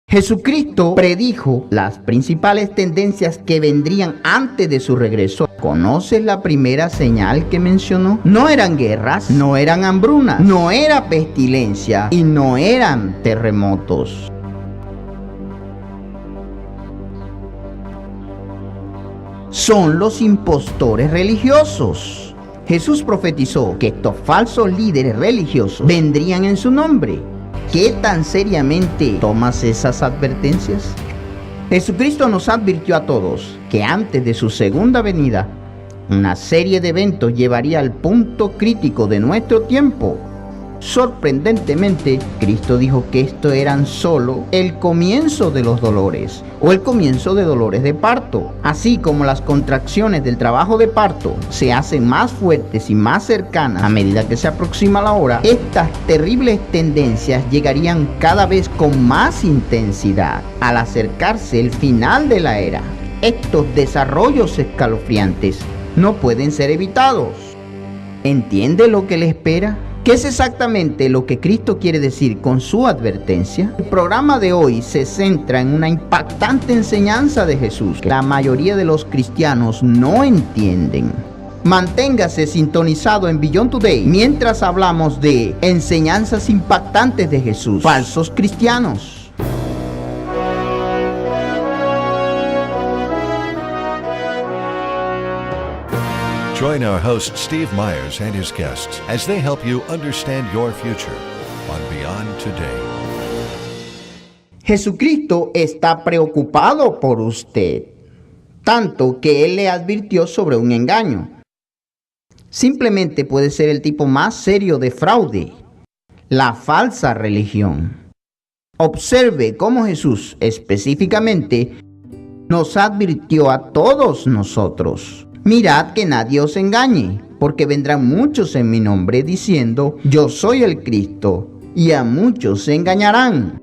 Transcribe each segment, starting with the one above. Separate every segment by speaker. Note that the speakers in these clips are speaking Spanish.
Speaker 1: Jesucristo predijo las principales tendencias que vendrían antes de su regreso. ¿Conoces la primera señal que mencionó? No eran guerras, no eran hambrunas, no era pestilencia y no eran terremotos. Son los impostores religiosos. Jesús profetizó que estos falsos líderes religiosos vendrían en su nombre. ¿Qué tan seriamente tomas esas advertencias? Jesucristo nos advirtió a todos que antes de su segunda venida, una serie de eventos llevaría al punto crítico de nuestro tiempo. Sorprendentemente, Cristo dijo que esto eran solo el comienzo de los dolores o el comienzo de dolores de parto. Así como las contracciones del trabajo de parto se hacen más fuertes y más cercanas a medida que se aproxima la hora, estas terribles tendencias llegarían cada vez con más intensidad al acercarse el final de la era. Estos desarrollos escalofriantes no pueden ser evitados. ¿Entiende lo que le espera? ¿Qué es exactamente lo que Cristo quiere decir con su advertencia? El programa de hoy se centra en una impactante enseñanza de Jesús que la mayoría de los cristianos no entienden. Manténgase sintonizado en Beyond Today mientras hablamos de enseñanzas impactantes de Jesús, falsos cristianos.
Speaker 2: Join our host Steve Myers and his guests as they help you understand your future on Beyond Today.
Speaker 1: Jesucristo está preocupado por usted, tanto que Él le advirtió sobre un engaño. Simplemente puede ser el tipo más serio de fraude, la falsa religión. Observe cómo Jesús específicamente nos advirtió a todos nosotros. Mirad que nadie os engañe, porque vendrán muchos en mi nombre diciendo, yo soy el Cristo, y a muchos se engañarán.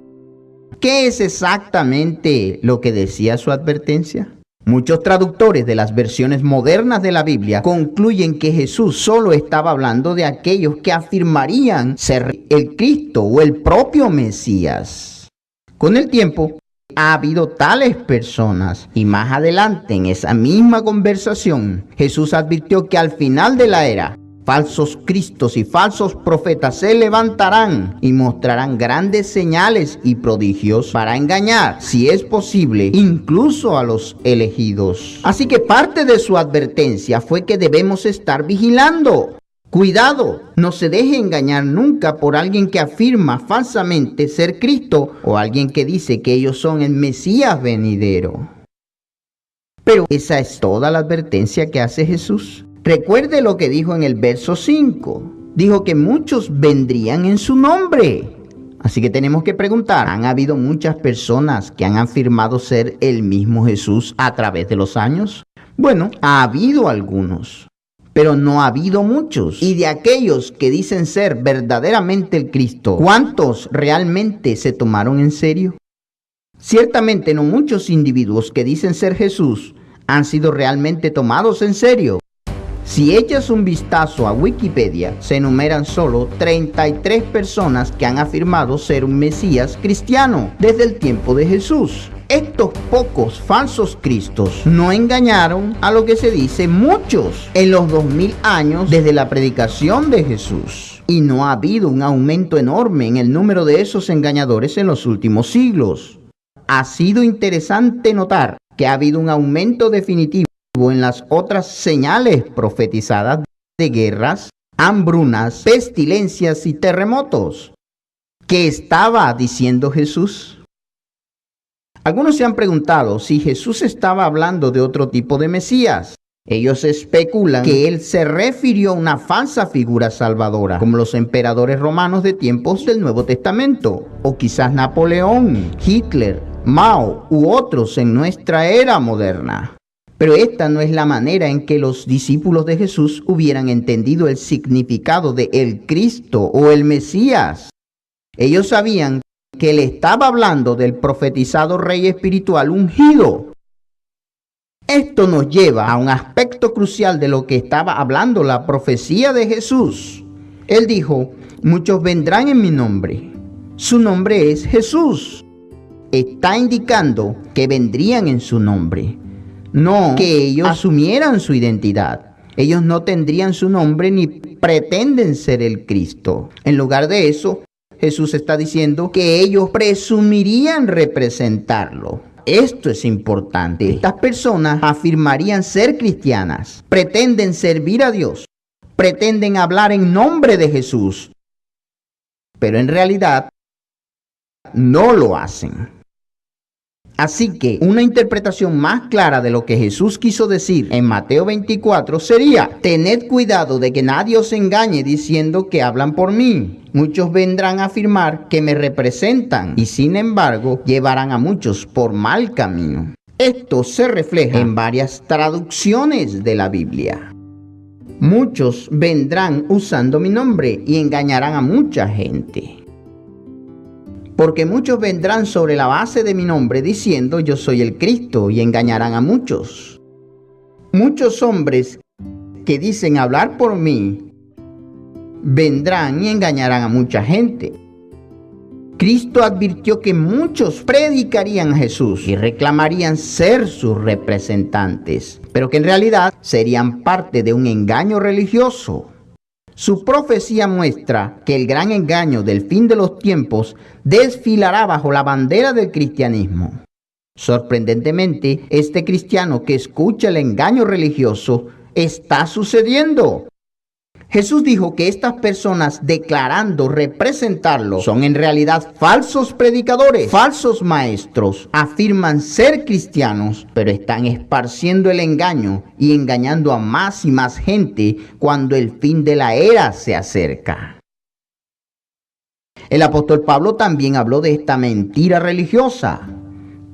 Speaker 1: ¿Qué es exactamente lo que decía su advertencia? Muchos traductores de las versiones modernas de la Biblia concluyen que Jesús solo estaba hablando de aquellos que afirmarían ser el Cristo o el propio Mesías. Con el tiempo, ha habido tales personas y más adelante en esa misma conversación Jesús advirtió que al final de la era falsos cristos y falsos profetas se levantarán y mostrarán grandes señales y prodigios para engañar, si es posible, incluso a los elegidos. Así que parte de su advertencia fue que debemos estar vigilando. Cuidado, no se deje engañar nunca por alguien que afirma falsamente ser Cristo o alguien que dice que ellos son el Mesías venidero. Pero esa es toda la advertencia que hace Jesús. Recuerde lo que dijo en el verso 5. Dijo que muchos vendrían en su nombre. Así que tenemos que preguntar, ¿han habido muchas personas que han afirmado ser el mismo Jesús a través de los años? Bueno, ha habido algunos, pero no ha habido muchos. Y de aquellos que dicen ser verdaderamente el Cristo, ¿cuántos realmente se tomaron en serio? Ciertamente no muchos individuos que dicen ser Jesús han sido realmente tomados en serio. Si echas un vistazo a Wikipedia, se enumeran solo 33 personas que han afirmado ser un Mesías cristiano desde el tiempo de Jesús. Estos pocos falsos cristos no engañaron a lo que se dice muchos en los 2000 años desde la predicación de Jesús. Y no ha habido un aumento enorme en el número de esos engañadores en los últimos siglos. Ha sido interesante notar que ha habido un aumento definitivo en las otras señales profetizadas de guerras, hambrunas, pestilencias y terremotos. ¿Qué estaba diciendo Jesús? Algunos se han preguntado si Jesús estaba hablando de otro tipo de Mesías. Ellos especulan que él se refirió a una falsa figura salvadora, como los emperadores romanos de tiempos del Nuevo Testamento, o quizás Napoleón, Hitler, Mao u otros en nuestra era moderna. Pero esta no es la manera en que los discípulos de Jesús hubieran entendido el significado de el Cristo o el Mesías. Ellos sabían que él estaba hablando del profetizado rey espiritual ungido. Esto nos lleva a un aspecto crucial de lo que estaba hablando la profecía de Jesús. Él dijo, muchos vendrán en mi nombre. Su nombre es Jesús. está indicando que vendrían en su nombre, no que ellos asumieran su identidad. Ellos no tendrían su nombre ni pretenden ser el Cristo. En lugar de eso, Jesús está diciendo que ellos presumirían representarlo. Esto es importante. Estas personas afirmarían ser cristianas, pretenden servir a Dios, pretenden hablar en nombre de Jesús, pero en realidad no lo hacen. Así que una interpretación más clara de lo que Jesús quiso decir en Mateo 24 sería: tened cuidado de que nadie os engañe diciendo que hablan por mí. Muchos vendrán a afirmar que me representan y sin embargo llevarán a muchos por mal camino. Esto se refleja en varias traducciones de la Biblia. Muchos vendrán usando mi nombre y engañarán a mucha gente. Porque muchos vendrán sobre la base de mi nombre diciendo yo soy el Cristo y engañarán a muchos. Muchos hombres que dicen hablar por mí vendrán y engañarán a mucha gente. Cristo advirtió que muchos predicarían a Jesús y reclamarían ser sus representantes, pero que en realidad serían parte de un engaño religioso. Su profecía muestra que el gran engaño del fin de los tiempos desfilará bajo la bandera del cristianismo. Sorprendentemente, este cristiano que escucha el engaño religioso está sucediendo. Jesús dijo que estas personas declarando representarlo son en realidad falsos predicadores, falsos maestros. Afirman ser cristianos, pero están esparciendo el engaño y engañando a más y más gente cuando el fin de la era se acerca. El apóstol Pablo también habló de esta mentira religiosa.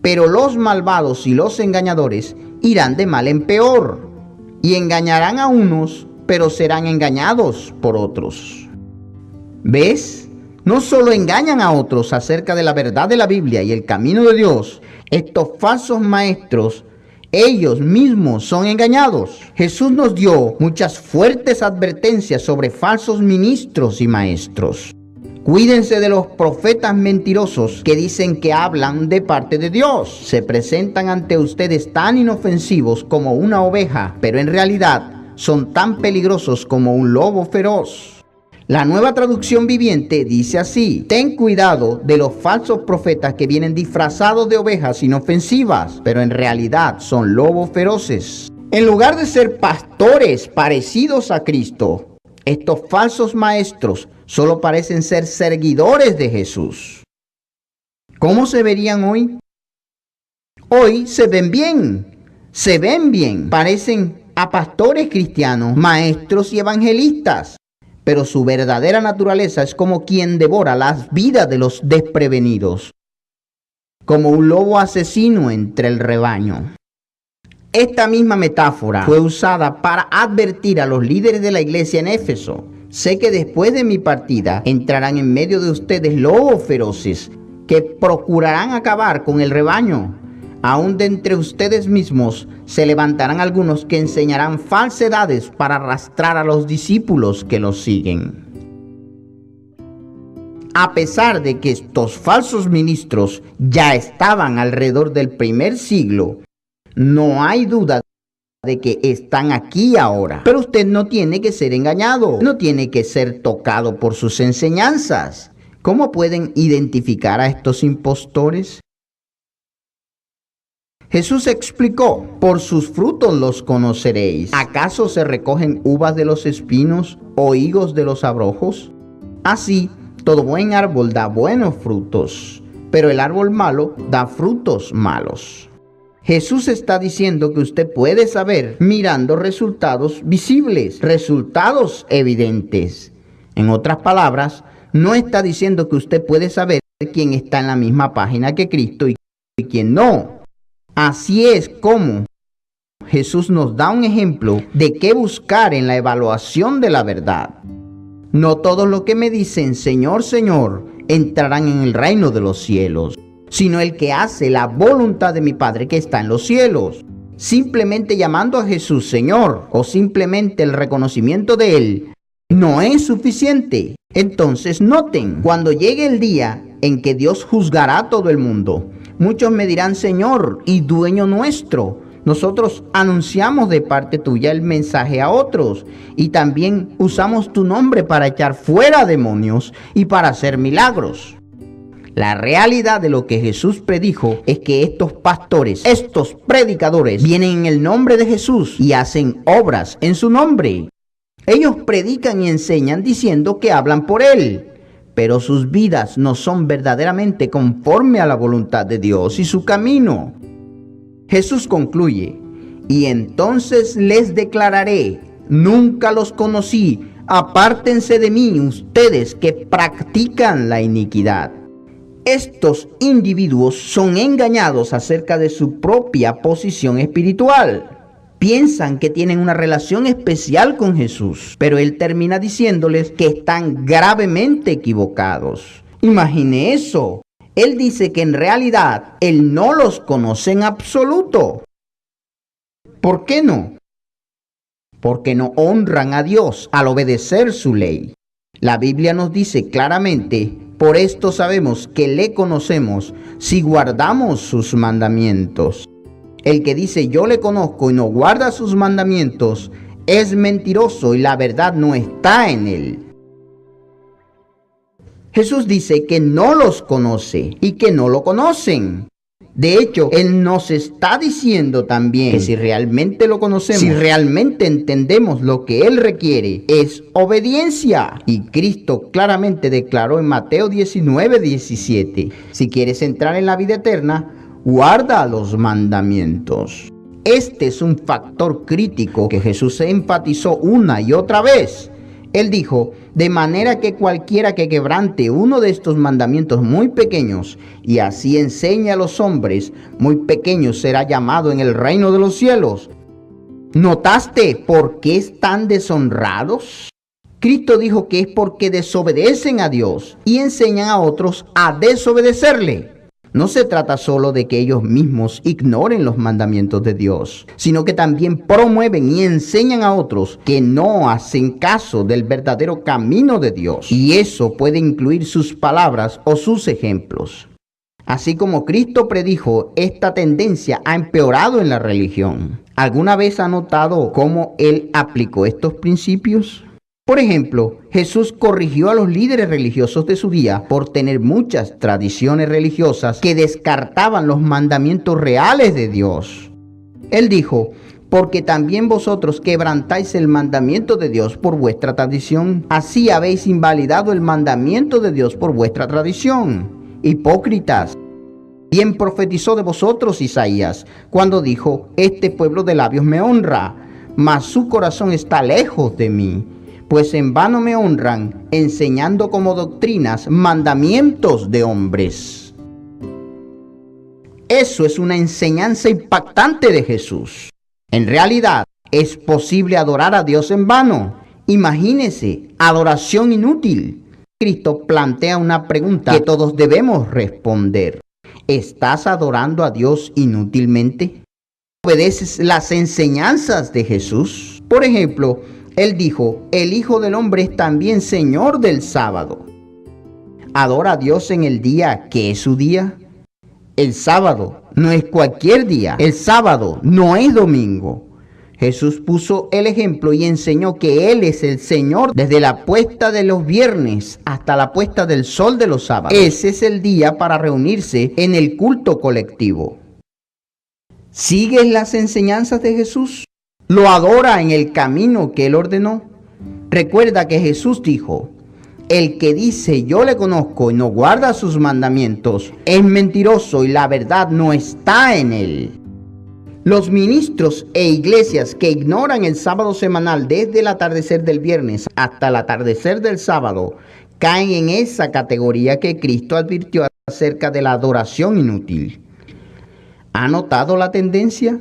Speaker 1: Pero los malvados y los engañadores irán de mal en peor y engañarán a unos, pero serán engañados por otros. ¿Ves? No solo engañan a otros acerca de la verdad de la Biblia y el camino de Dios, estos falsos maestros, ellos mismos son engañados. Jesús nos dio muchas fuertes advertencias sobre falsos ministros y maestros. Cuídense de los profetas mentirosos que dicen que hablan de parte de Dios. Se presentan ante ustedes tan inofensivos como una oveja, pero en realidad son tan peligrosos como un lobo feroz. La Nueva Traducción Viviente dice así: ten cuidado de los falsos profetas que vienen disfrazados de ovejas inofensivas, pero en realidad son lobos feroces. En lugar de ser pastores parecidos a Cristo, estos falsos maestros solo parecen ser seguidores de Jesús. ¿Cómo se verían hoy? Hoy se ven bien, parecen a pastores cristianos, maestros y evangelistas, pero su verdadera naturaleza es como quien devora las vidas de los desprevenidos, como un lobo asesino entre el rebaño. Esta misma metáfora fue usada para advertir a los líderes de la iglesia en Éfeso: sé que después de mi partida entrarán en medio de ustedes lobos feroces que procurarán acabar con el rebaño. Aún de entre ustedes mismos se levantarán algunos que enseñarán falsedades para arrastrar a los discípulos que los siguen. A pesar de que estos falsos ministros ya estaban alrededor del primer siglo, no hay duda de que están aquí ahora. Pero usted no tiene que ser engañado, no tiene que ser tocado por sus enseñanzas. ¿Cómo pueden identificar a estos impostores? Jesús explicó: por sus frutos los conoceréis. ¿Acaso se recogen uvas de los espinos o higos de los abrojos? Así, todo buen árbol da buenos frutos, pero el árbol malo da frutos malos. Jesús está diciendo que usted puede saber mirando resultados visibles, resultados evidentes. En otras palabras, no está diciendo que usted puede saber quién está en la misma página que Cristo y quién no. Así es como Jesús nos da un ejemplo de qué buscar en la evaluación de la verdad. No todos los que me dicen Señor, Señor, entrarán en el reino de los cielos, sino el que hace la voluntad de mi Padre que está en los cielos. Simplemente llamando a Jesús Señor o simplemente el reconocimiento de Él no es suficiente. Entonces noten, cuando llegue el día en que Dios juzgará a todo el mundo, Muchos me dirán, Señor y dueño nuestro, nosotros anunciamos de parte tuya el mensaje a otros y también usamos tu nombre para echar fuera demonios y para hacer milagros. La realidad de lo que Jesús predijo es que estos pastores, estos predicadores, vienen en el nombre de Jesús y hacen obras en su nombre. Ellos predican y enseñan diciendo que hablan por Él, pero sus vidas no son verdaderamente conforme a la voluntad de Dios y su camino. Jesús concluye, y entonces les declararé, nunca los conocí, apártense de mí ustedes que practican la iniquidad. Estos individuos son engañados acerca de su propia posición espiritual. Piensan que tienen una relación especial con Jesús, pero Él termina diciéndoles que están gravemente equivocados. Imagine eso. Él dice que en realidad Él no los conoce en absoluto. ¿Por qué no? Porque no honran a Dios al obedecer su ley. La Biblia nos dice claramente, por esto sabemos que le conocemos si guardamos sus mandamientos. El que dice yo le conozco y no guarda sus mandamientos es mentiroso y la verdad no está en él. Jesús dice que no los conoce y que no lo conocen. De hecho, Él nos está diciendo también que si realmente lo conocemos, si realmente entendemos lo que Él requiere, es obediencia. Y Cristo claramente declaró en Mateo 19:17, si quieres entrar en la vida eterna, guarda los mandamientos. Este es un factor crítico que Jesús enfatizó una y otra vez. Él dijo, de manera que cualquiera que quebrante uno de estos mandamientos muy pequeños y así enseñe a los hombres, muy pequeño será llamado en el reino de los cielos. ¿Notaste por qué están deshonrados? Cristo dijo que es porque desobedecen a Dios y enseñan a otros a desobedecerle. No se trata solo de que ellos mismos ignoren los mandamientos de Dios, sino que también promueven y enseñan a otros que no hacen caso del verdadero camino de Dios. Y eso puede incluir sus palabras o sus ejemplos. Así como Cristo predijo, esta tendencia ha empeorado en la religión. ¿Alguna vez ha notado cómo Él aplicó estos principios? Por ejemplo, Jesús corrigió a los líderes religiosos de su día por tener muchas tradiciones religiosas que descartaban los mandamientos reales de Dios. Él dijo, porque también vosotros quebrantáis el mandamiento de Dios por vuestra tradición. Así habéis invalidado el mandamiento de Dios por vuestra tradición. Hipócritas. Bien profetizó de vosotros Isaías, cuando dijo, este pueblo de labios me honra, mas su corazón está lejos de mí. Pues en vano me honran, enseñando como doctrinas mandamientos de hombres. Eso es una enseñanza impactante de Jesús. En realidad, es posible adorar a Dios en vano. Imagínese, adoración inútil. Cristo plantea una pregunta que todos debemos responder. ¿Estás adorando a Dios inútilmente? ¿Obedeces las enseñanzas de Jesús? Por ejemplo, Él dijo, el Hijo del Hombre es también Señor del sábado. ¿Adora a Dios en el día que es su día? El sábado no es cualquier día. El sábado no es domingo. Jesús puso el ejemplo y enseñó que Él es el Señor desde la puesta de los viernes hasta la puesta del sol de los sábados. Ese es el día para reunirse en el culto colectivo. ¿Sigues las enseñanzas de Jesús? ¿Lo adora en el camino que Él ordenó? Recuerda que Jesús dijo, el que dice yo le conozco y no guarda sus mandamientos es mentiroso y la verdad no está en él. Los ministros e iglesias que ignoran el sábado semanal desde el atardecer del viernes hasta el atardecer del sábado caen en esa categoría que Cristo advirtió acerca de la adoración inútil. ¿Ha notado la tendencia?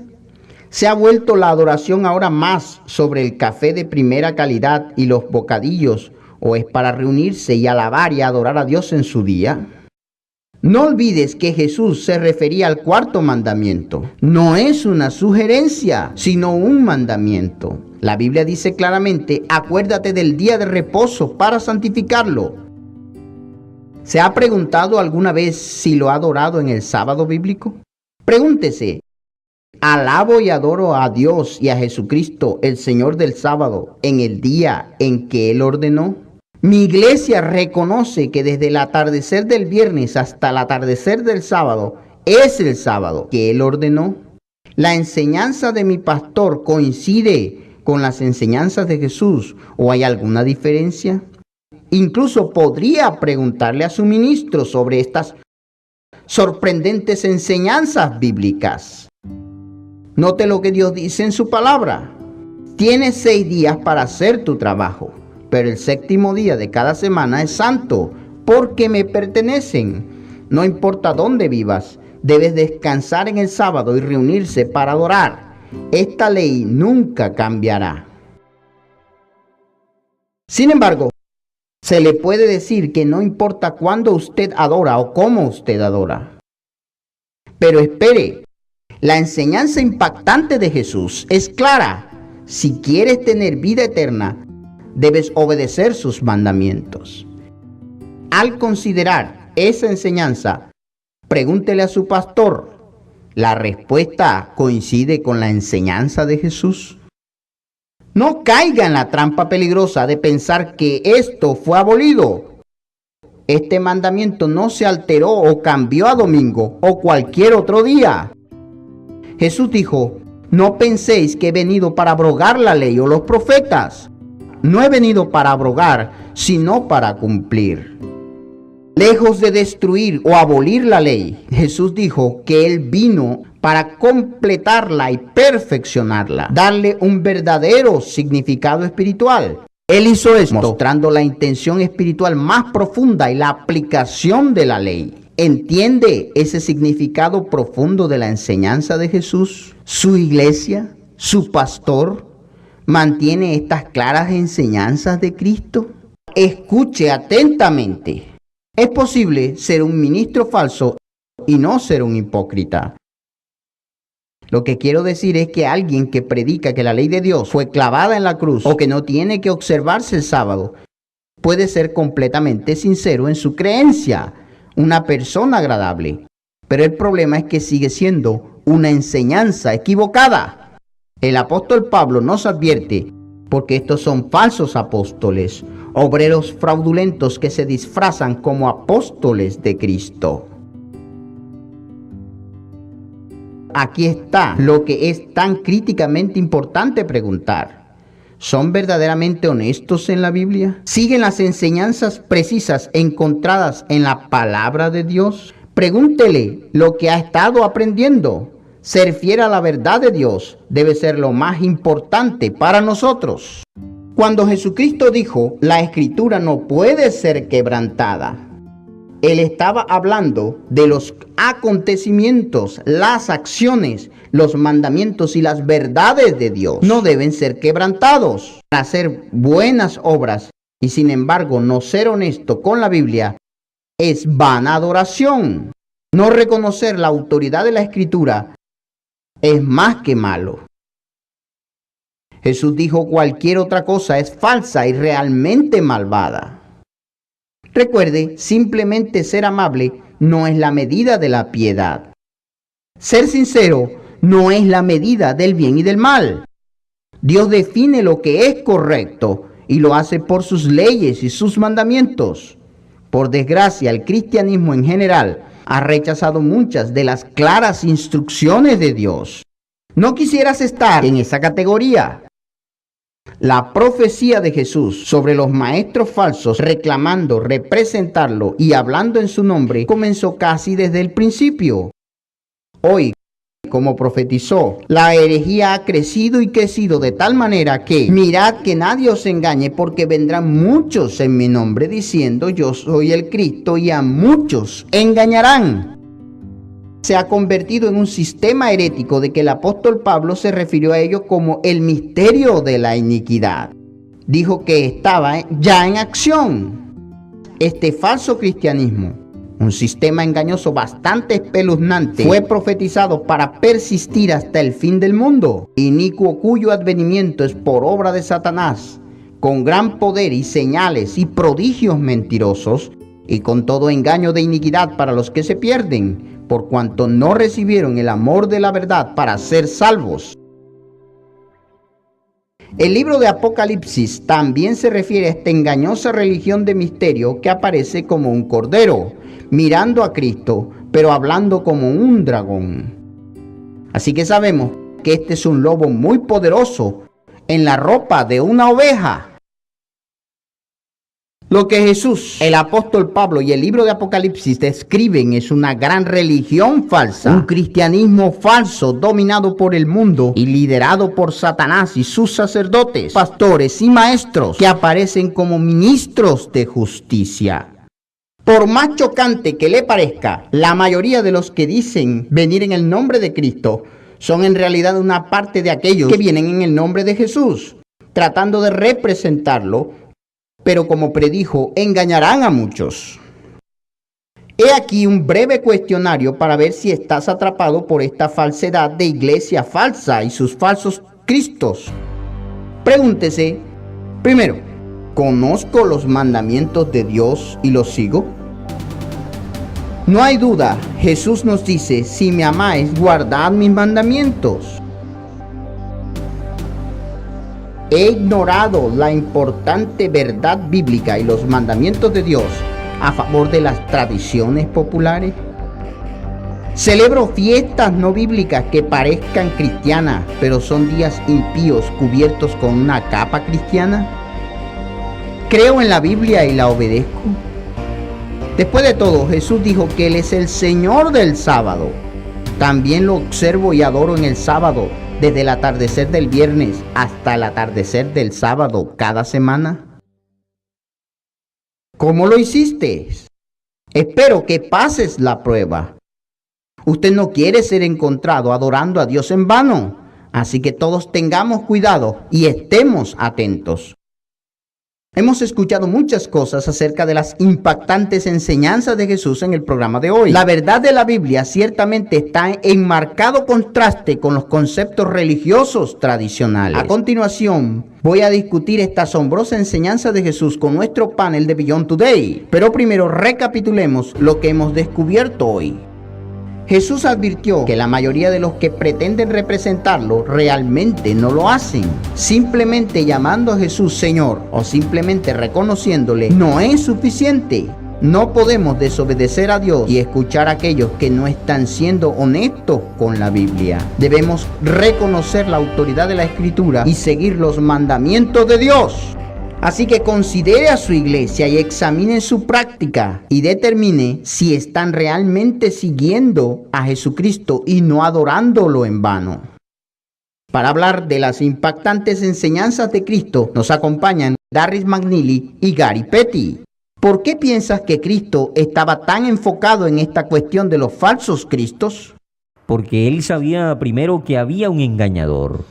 Speaker 1: Se ha vuelto la adoración ahora más sobre el café de primera calidad y los bocadillos, o es para reunirse y alabar y adorar a Dios en su día. No olvides que Jesús se refería al cuarto mandamiento. No es una sugerencia, sino un mandamiento. La Biblia dice claramente, acuérdate del día de reposo para santificarlo. ¿Se ha preguntado alguna vez si lo ha adorado en el sábado bíblico? Pregúntese, ¿alabo y adoro a Dios y a Jesucristo, el Señor del sábado, en el día en que Él ordenó? Mi iglesia reconoce que desde el atardecer del viernes hasta el atardecer del sábado es el sábado que Él ordenó. ¿La enseñanza de mi pastor coincide con las enseñanzas de Jesús o hay alguna diferencia? Incluso podría preguntarle a su ministro sobre estas sorprendentes enseñanzas bíblicas. Note lo que Dios dice en su palabra. Tienes 6 días para hacer tu trabajo, pero el 7º día de cada semana es santo, porque me pertenecen. No importa dónde vivas, debes descansar en el sábado y reunirse para adorar. Esta ley nunca cambiará. Sin embargo, se le puede decir que no importa cuándo usted adora o cómo usted adora. Pero espere, la enseñanza impactante de Jesús es clara. Si quieres tener vida eterna, debes obedecer sus mandamientos. Al considerar esa enseñanza, pregúntele a su pastor, ¿la respuesta coincide con la enseñanza de Jesús? No caiga en la trampa peligrosa de pensar que esto fue abolido. Este mandamiento no se alteró o cambió a domingo o cualquier otro día. Jesús dijo, no penséis que he venido para abrogar la ley o los profetas. No he venido para abrogar, sino para cumplir. Lejos de destruir o abolir la ley, Jesús dijo que Él vino para completarla y perfeccionarla, darle un verdadero significado espiritual. Él hizo esto mostrando la intención espiritual más profunda y la aplicación de la ley. ¿Entiende ese significado profundo de la enseñanza de Jesús? ¿Su iglesia, su pastor, mantiene estas claras enseñanzas de Cristo? Escuche atentamente. Es posible ser un ministro falso y no ser un hipócrita. Lo que quiero decir es que alguien que predica que la ley de Dios fue clavada en la cruz o que no tiene que observarse el sábado, puede ser completamente sincero en su creencia, una persona agradable. Pero el problema es que sigue siendo una enseñanza equivocada. El apóstol Pablo nos advierte porque estos son falsos apóstoles, obreros fraudulentos que se disfrazan como apóstoles de Cristo. Aquí está lo que es tan críticamente importante preguntar. ¿Son verdaderamente honestos en la Biblia? ¿Siguen las enseñanzas precisas encontradas en la palabra de Dios? Pregúntele lo que ha estado aprendiendo. Ser fiel a la verdad de Dios debe ser lo más importante para nosotros. Cuando Jesucristo dijo, la Escritura no puede ser quebrantada, Él estaba hablando de los acontecimientos, las acciones, los mandamientos y las verdades de Dios. No deben ser quebrantados. Hacer buenas obras y sin embargo no ser honesto con la Biblia es vana adoración. No reconocer la autoridad de la Escritura es más que malo. Jesús dijo cualquier otra cosa es falsa y realmente malvada. Recuerde, simplemente ser amable no es la medida de la piedad. Ser sincero no es la medida del bien y del mal. Dios define lo que es correcto y lo hace por sus leyes y sus mandamientos. Por desgracia, el cristianismo en general ha rechazado muchas de las claras instrucciones de Dios. No quisieras estar en esa categoría. La profecía de Jesús sobre los maestros falsos reclamando representarlo y hablando en su nombre comenzó casi desde el principio. Hoy, como profetizó, la herejía ha crecido y crecido de tal manera que mirad que nadie os engañe, porque vendrán muchos en mi nombre diciendo yo soy el Cristo, y a muchos engañarán. Se ha convertido en un sistema herético de que el apóstol Pablo se refirió a ello como el misterio de la iniquidad. Dijo que estaba ya en acción. Este falso cristianismo, un sistema engañoso bastante espeluznante, fue profetizado para persistir hasta el fin del mundo, inicuo cuyo advenimiento es por obra de Satanás, con gran poder y señales y prodigios mentirosos, y con todo engaño de iniquidad para los que se pierden, por cuanto no recibieron el amor de la verdad para ser salvos. El libro de Apocalipsis también se refiere a esta engañosa religión de misterio que aparece como un cordero, mirando a Cristo, pero hablando como un dragón. Así que sabemos que este es un lobo muy poderoso en la ropa de una oveja. Lo que Jesús, el apóstol Pablo y el libro de Apocalipsis describen es una gran religión falsa, un cristianismo falso dominado por el mundo y liderado por Satanás y sus sacerdotes, pastores y maestros que aparecen como ministros de justicia. Por más chocante que le parezca, la mayoría de los que dicen venir en el nombre de Cristo son en realidad una parte de aquellos que vienen en el nombre de Jesús, tratando de representarlo, pero como predijo, engañarán a muchos. He aquí un breve cuestionario para ver si estás atrapado por esta falsedad de iglesia falsa y sus falsos cristos. Pregúntese, primero, ¿conozco los mandamientos de Dios y los sigo? No hay duda, Jesús nos dice, si me amáis, guardad mis mandamientos. He ignorado la importante verdad bíblica y los mandamientos de Dios a favor de las tradiciones populares. Celebro fiestas no bíblicas que parezcan cristianas, pero son días impíos cubiertos con una capa cristiana. Creo en la Biblia y la obedezco. Después de todo, Jesús dijo que Él es el Señor del sábado. También lo observo y adoro en el sábado, desde el atardecer del viernes hasta el atardecer del sábado cada semana. ¿Cómo lo hiciste? Espero que pases la prueba. Usted no quiere ser encontrado adorando a Dios en vano, así que todos tengamos cuidado y estemos atentos. Hemos escuchado muchas cosas acerca de las impactantes enseñanzas de Jesús en el programa de hoy. La verdad de la Biblia ciertamente está en marcado contraste con los conceptos religiosos tradicionales. A continuación, voy a discutir esta asombrosa enseñanza de Jesús con nuestro panel de Beyond Today. Pero primero recapitulemos lo que hemos descubierto hoy. Jesús advirtió que la mayoría de los que pretenden representarlo realmente no lo hacen. Simplemente llamando a Jesús Señor o simplemente reconociéndole no es suficiente. No podemos desobedecer a Dios y escuchar a aquellos que no están siendo honestos con la Biblia. Debemos reconocer la autoridad de la Escritura y seguir los mandamientos de Dios. Así que considere a su iglesia y examine su práctica y determine si están realmente siguiendo a Jesucristo y no adorándolo en vano. Para hablar de las impactantes enseñanzas de Cristo nos acompañan Darris McNeely y Gary Petty. ¿Por qué piensas que Cristo estaba tan enfocado en esta cuestión de los falsos cristos?
Speaker 3: Porque él sabía primero que había un engañador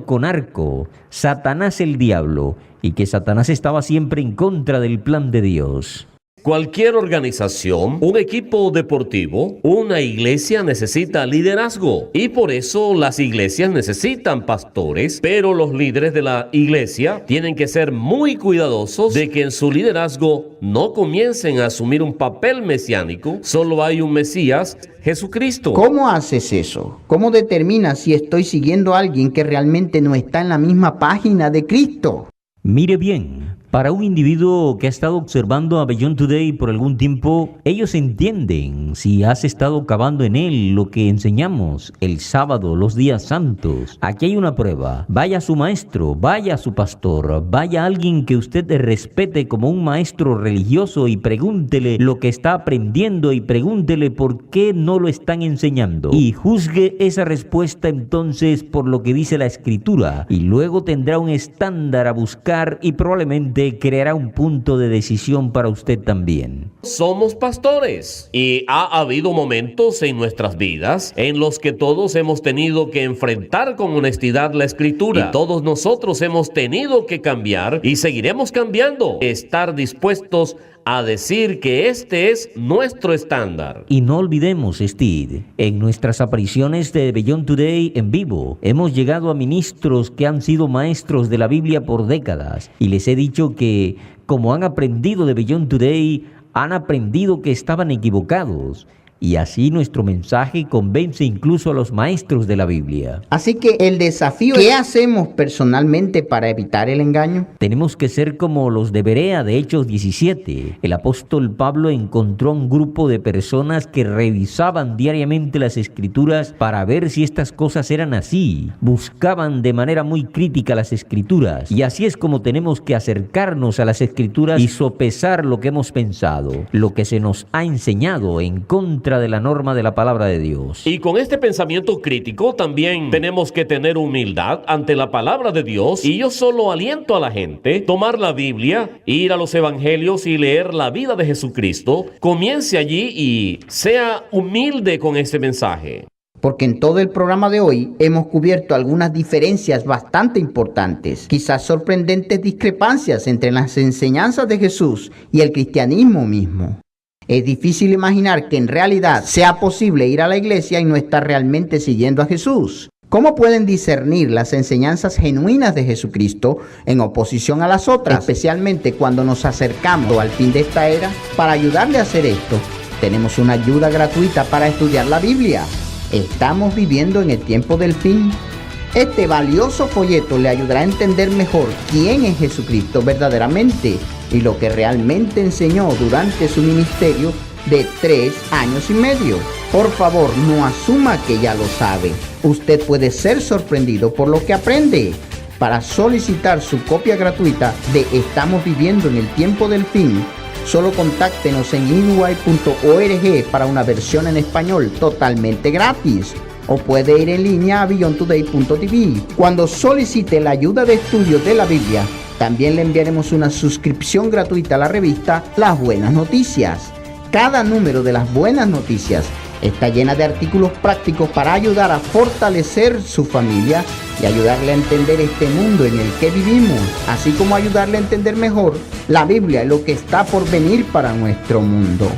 Speaker 3: con arco, Satanás el diablo, y que Satanás estaba siempre en contra del plan de Dios.
Speaker 4: Cualquier organización, un equipo deportivo, una iglesia necesita liderazgo y por eso las iglesias necesitan pastores, pero los líderes de la iglesia tienen que ser muy cuidadosos de que en su liderazgo no comiencen a asumir un papel mesiánico. Solo hay un Mesías, Jesucristo.
Speaker 1: ¿Cómo haces eso? ¿Cómo determinas si estoy siguiendo a alguien que realmente no está en la misma página de Cristo?
Speaker 3: Mire bien, para un individuo que ha estado observando a Beyond Today por algún tiempo, ellos entienden si has estado cavando en él lo que enseñamos el sábado, los días santos. Aquí hay una prueba. Vaya a su maestro, vaya a su pastor, vaya a alguien que usted respete como un maestro religioso y pregúntele lo que está aprendiendo y pregúntele por qué no lo están enseñando. Y juzgue esa respuesta entonces por lo que dice la Escritura y luego tendrá un estándar a buscar y probablemente creará un punto de decisión para usted también.
Speaker 4: Somos pastores y ha habido momentos en nuestras vidas en los que todos hemos tenido que enfrentar con honestidad la Escritura. Y todos nosotros hemos tenido que cambiar y seguiremos cambiando. Estar dispuestos a decir que este es nuestro estándar.
Speaker 3: Y no olvidemos, Steve, en nuestras apariciones de Beyond Today en vivo, hemos llegado a ministros que han sido maestros de la Biblia por décadas. Y les he dicho que, como han aprendido de Beyond Today, han aprendido que estaban equivocados. Y así nuestro mensaje convence incluso a los maestros de la Biblia.
Speaker 1: Así que el desafío, ¿qué hacemos personalmente para evitar el engaño?
Speaker 3: Tenemos que ser como los de Berea de Hechos 17. El apóstol Pablo encontró un grupo de personas que revisaban diariamente las Escrituras para ver si estas cosas eran así. Buscaban de manera muy crítica las Escrituras. Y así es como tenemos que acercarnos a las Escrituras y sopesar lo que hemos pensado, lo que se nos ha enseñado en contra de la norma de la palabra de Dios.
Speaker 4: Y con este pensamiento crítico también tenemos que tener humildad ante la palabra de Dios. Y yo solo aliento a la gente tomar la Biblia, ir a los evangelios y leer la vida de Jesucristo. Comience allí y sea humilde con este mensaje.
Speaker 1: Porque en todo el programa de hoy hemos cubierto algunas diferencias bastante importantes, quizás sorprendentes discrepancias entre las enseñanzas de Jesús y el cristianismo mismo. Es difícil imaginar que en realidad sea posible ir a la iglesia y no estar realmente siguiendo a Jesús. ¿Cómo pueden discernir las enseñanzas genuinas de Jesucristo en oposición a las otras, especialmente cuando nos acercamos al fin de esta era? Para ayudarle a hacer esto, tenemos una ayuda gratuita para estudiar la Biblia. ¿Estamos viviendo en el tiempo del fin? Este valioso folleto le ayudará a entender mejor quién es Jesucristo verdaderamente y lo que realmente enseñó durante su ministerio de 3 años y medio. Por favor, no asuma que ya lo sabe. Usted puede ser sorprendido por lo que aprende. Para solicitar su copia gratuita de Estamos viviendo en el tiempo del fin, solo contáctenos en ewy.org para una versión en español totalmente gratis. O puede ir en línea a beyondtoday.tv. Cuando solicite la ayuda de estudio de la Biblia, también le enviaremos una suscripción gratuita a la revista Las Buenas Noticias. Cada número de Las Buenas Noticias está llena de artículos prácticos para ayudar a fortalecer su familia y ayudarle a entender este mundo en el que vivimos, así como ayudarle a entender mejor la Biblia y lo que está por venir para nuestro mundo.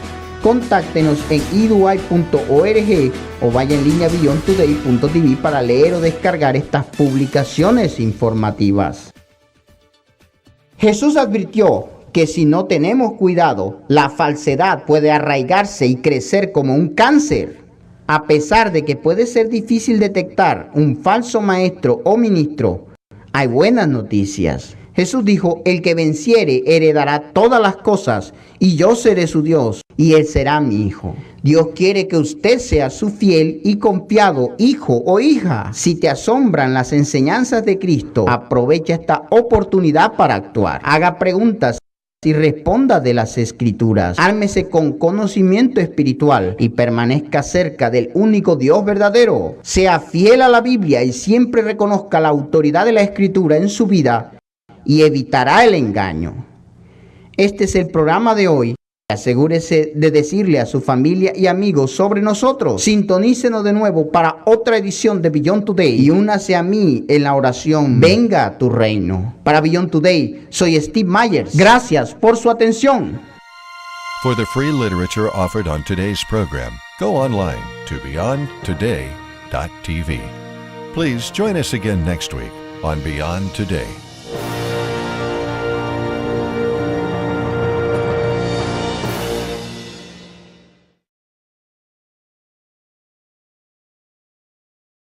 Speaker 1: Contáctenos en ewy.org o vaya en línea a beyondtoday.tv para leer o descargar estas publicaciones informativas. Jesús advirtió que si no tenemos cuidado, la falsedad puede arraigarse y crecer como un cáncer. A pesar de que puede ser difícil detectar un falso maestro o ministro, hay buenas noticias. Jesús dijo, el que venciere heredará todas las cosas, y yo seré su Dios, y él será mi hijo. Dios quiere que usted sea su fiel y confiado hijo o hija. Si te asombran las enseñanzas de Cristo, aprovecha esta oportunidad para actuar. Haga preguntas y responda de las Escrituras. Ármese con conocimiento espiritual y permanezca cerca del único Dios verdadero. Sea fiel a la Biblia y siempre reconozca la autoridad de la Escritura en su vida y evitará el engaño. Este es el programa de hoy. Asegúrese de decirle a su familia y amigos sobre nosotros. Sintonícenos de nuevo para otra edición de Beyond Today y únase a mí en la oración Venga a tu reino. Para Beyond Today, soy Steve Myers. Gracias por su atención.
Speaker 2: For the free literature offered on today's program, go online to beyondtoday.tv. Please join us again next week on Beyond Today.